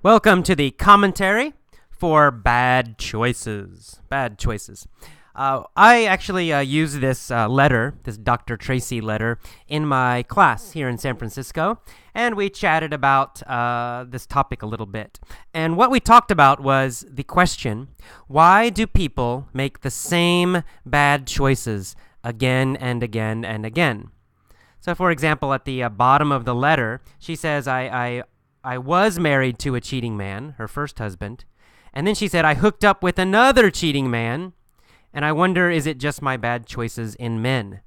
Welcome to the commentary for Bad Choices. Bad Choices. I actually use this letter, this Dr. Tracy letter, in my class here in San Francisco, and we chatted about this topic a little bit. And what we talked about was the question, why do people make the same bad choices again and again and again? So, for example, at the bottom of the letter, she says, I was married to a cheating man, her first husband, and then she said, I hooked up with another cheating man, and I wonder, is it just my bad choices in men?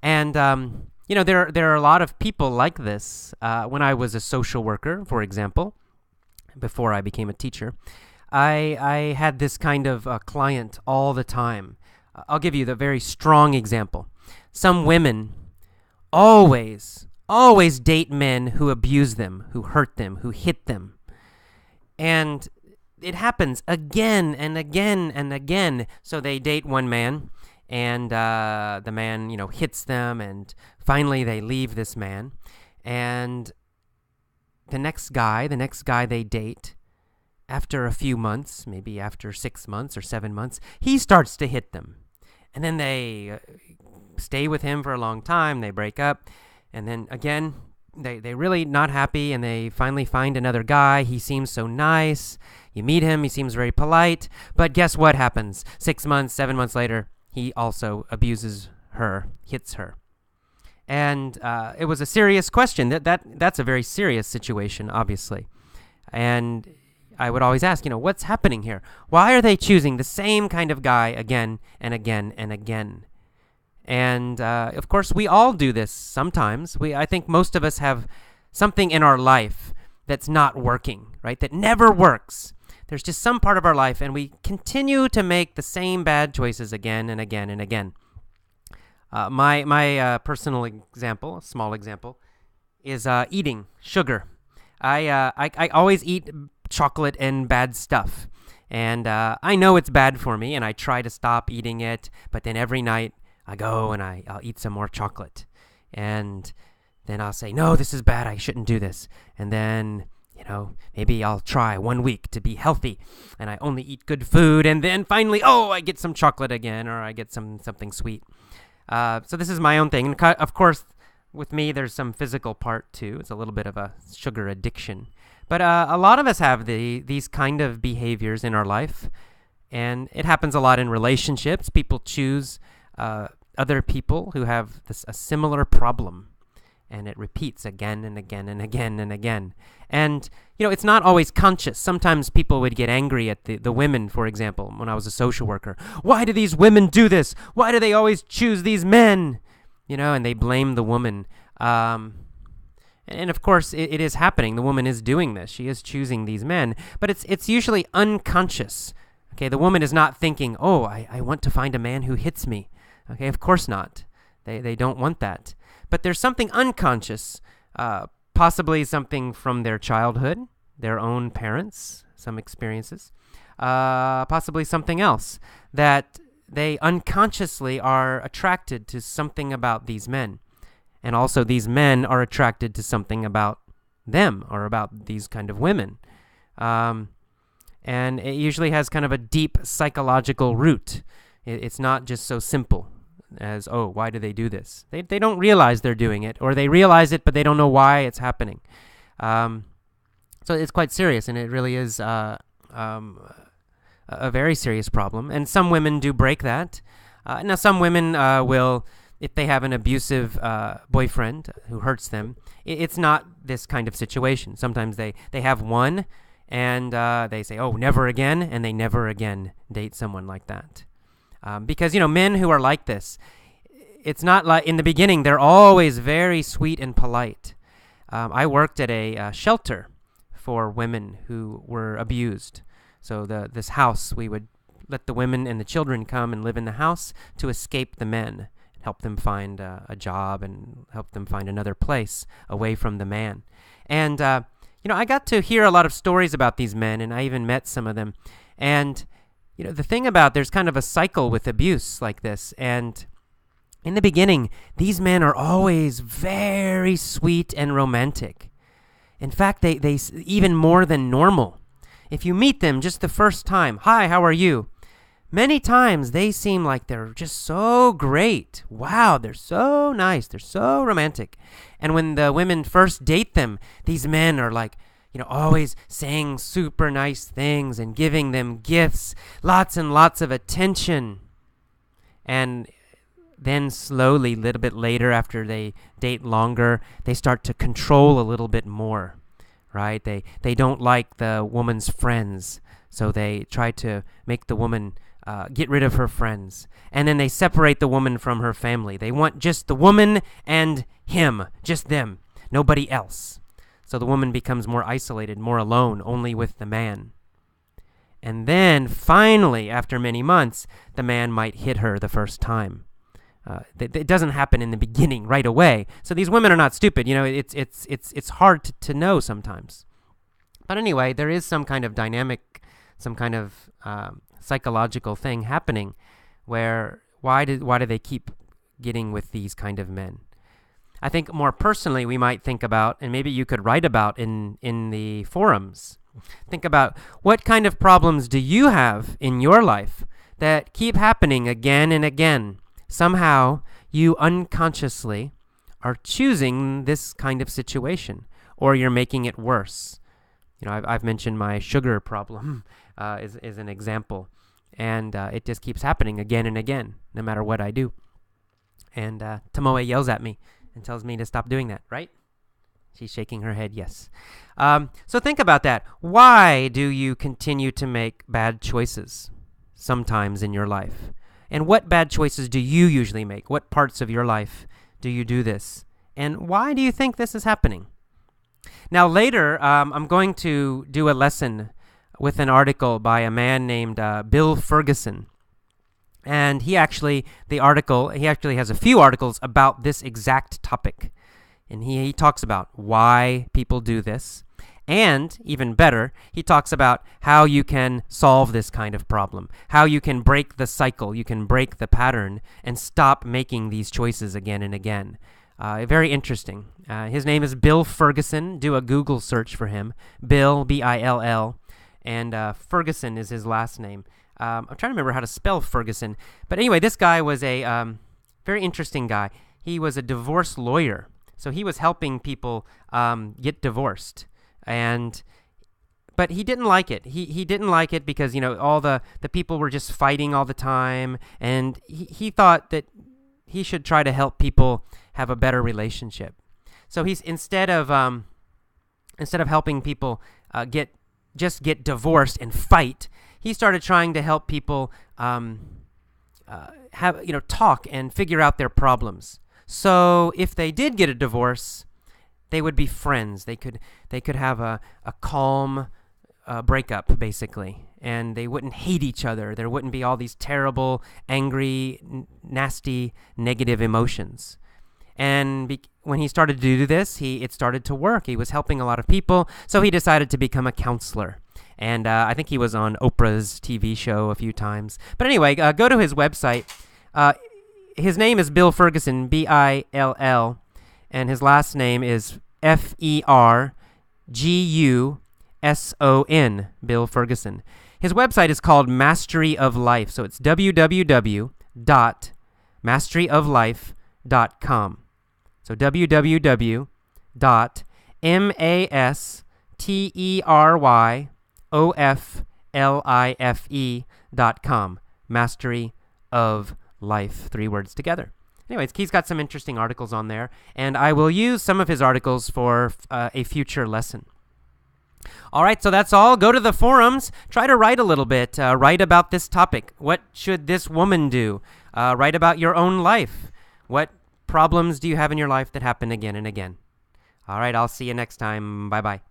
And, there are a lot of people like this. When I was a social worker, for example, before I became a teacher, I had this kind of client all the time. I'll give you the very strong example. Some women always date men who abuse them, who hurt them, who hit them. And it happens again and again and again. So they date one man, and the man, hits them, and finally they leave this man. And the next guy they date, after a few months, maybe after 6 months or 7 months, he starts to hit them. And then they stay with him for a long time, they break up, and then again, they really not happy, and they finally find another guy. He seems so nice. You meet him, he seems very polite, but guess what happens? 6 months, 7 months later, he also abuses her, hits her. And it was a serious question. That's a very serious situation, obviously. And I would always ask, what's happening here? Why are they choosing the same kind of guy again and again and again? And, of course, we all do this sometimes. I think most of us have something in our life that's not working, right? That never works. There's just some part of our life, and we continue to make the same bad choices again and again and again. My personal example, a small example, is eating sugar. I always eat chocolate and bad stuff. And I know it's bad for me, and I try to stop eating it, but then every night, I go and I'll eat some more chocolate. And then I'll say, no, this is bad. I shouldn't do this. And then, maybe I'll try 1 week to be healthy. And I only eat good food. And then finally, I get some chocolate again, or I get something sweet. So this is my own thing. And of course, with me, there's some physical part too. It's a little bit of a sugar addiction. But a lot of us have these kind of behaviors in our life. And it happens a lot in relationships. People choose other people who have a similar problem, and it repeats again and again and again and again. And, it's not always conscious. Sometimes people would get angry at the women, for example, when I was a social worker. Why do these women do this? Why do they always choose these men? And they blame the woman. And of course, it is happening. The woman is doing this. She is choosing these men, but it's usually unconscious. Okay, the woman is not thinking, I want to find a man who hits me. Okay, of course not. They don't want that. But there's something unconscious, possibly something from their childhood, their own parents, some experiences, possibly something else, that they unconsciously are attracted to something about these men. And also these men are attracted to something about them or about these kind of women. And it usually has kind of a deep psychological root. It's not just so simple as, why do they do this? They don't realize they're doing it, or they realize it, but they don't know why it's happening. So it's quite serious, and it really is a very serious problem. And some women do break that. Now, some women will, if they have an abusive boyfriend who hurts them, it's not this kind of situation. Sometimes they have one, and they say, never again, and they never again date someone like that. Because, men who are like this, it's not like in the beginning, they're always very sweet and polite. I worked at a shelter for women who were abused. So this house, we would let the women and the children come and live in the house to escape the men, help them find a job and help them find another place away from the man. And, I got to hear a lot of stories about these men, and I even met some of them. And the thing about there's kind of a cycle with abuse like this. And in the beginning, these men are always very sweet and romantic. In fact, they even more than normal. If you meet them just the first time, hi, how are you? Many times they seem like they're just so great. Wow, they're so nice. They're so romantic. And when the women first date them, these men are like, always saying super nice things and giving them gifts, lots and lots of attention. And then slowly, a little bit later, after they date longer, they start to control a little bit more, right? They don't like the woman's friends, so they try to make the woman get rid of her friends. And then they separate the woman from her family. They want just the woman and him, just them, nobody else. So the woman becomes more isolated, more alone, only with the man. And then finally, after many months, the man might hit her the first time. It doesn't happen in the beginning right away. So these women are not stupid. It's hard to know sometimes. But anyway, there is some kind of dynamic, some kind of psychological thing happening where why do they keep getting with these kind of men? I think more personally we might think about, and maybe you could write about in the forums, think about what kind of problems do you have in your life that keep happening again and again. Somehow you unconsciously are choosing this kind of situation, or you're making it worse. I've mentioned my sugar problem is an example, and it just keeps happening again and again, no matter what I do. And Tomoe yells at me and tells me to stop doing that, right? She's shaking her head, yes. So think about that. Why do you continue to make bad choices sometimes in your life? And what bad choices do you usually make? What parts of your life do you do this? And why do you think this is happening? Now later, I'm going to do a lesson with an article by a man named Bill Ferguson. And he actually has a few articles about this exact topic. And he talks about why people do this. And even better, he talks about how you can solve this kind of problem, how you can break the cycle, you can break the pattern, and stop making these choices again and again. Very interesting. His name is Bill Ferguson. Do a Google search for him. Bill, B-I-L-L, and Ferguson is his last name. I'm trying to remember how to spell Ferguson. But anyway, this guy was a very interesting guy. He was a divorce lawyer. So he was helping people get divorced. But he didn't like it. He didn't like it because, all the people were just fighting all the time. And he thought that he should try to help people have a better relationship. So he's instead of helping people get divorced and fight, he started trying to help people talk and figure out their problems. So if they did get a divorce, they would be friends. They could have a calm breakup, basically, and they wouldn't hate each other. There wouldn't be all these terrible, angry, nasty, negative emotions. And when he started to do this, it started to work. He was helping a lot of people, so he decided to become a counselor. And I think he was on Oprah's TV show a few times. But anyway, go to his website. His name is Bill Ferguson, B-I-L-L, and his last name is F-E-R-G-U-S-O-N, Bill Ferguson. His website is called Mastery of Life, so it's www.masteryoflife.com. So www.masteryoflife.com. Mastery of Life, 3 words together. Anyways, he's got some interesting articles on there, and I will use some of his articles for a future lesson. All right, so that's all. Go to the forums. Try to write a little bit. Write about this topic. What should this woman do? Write about your own life. What problems do you have in your life that happen again and again? All right, I'll see you next time. Bye-bye.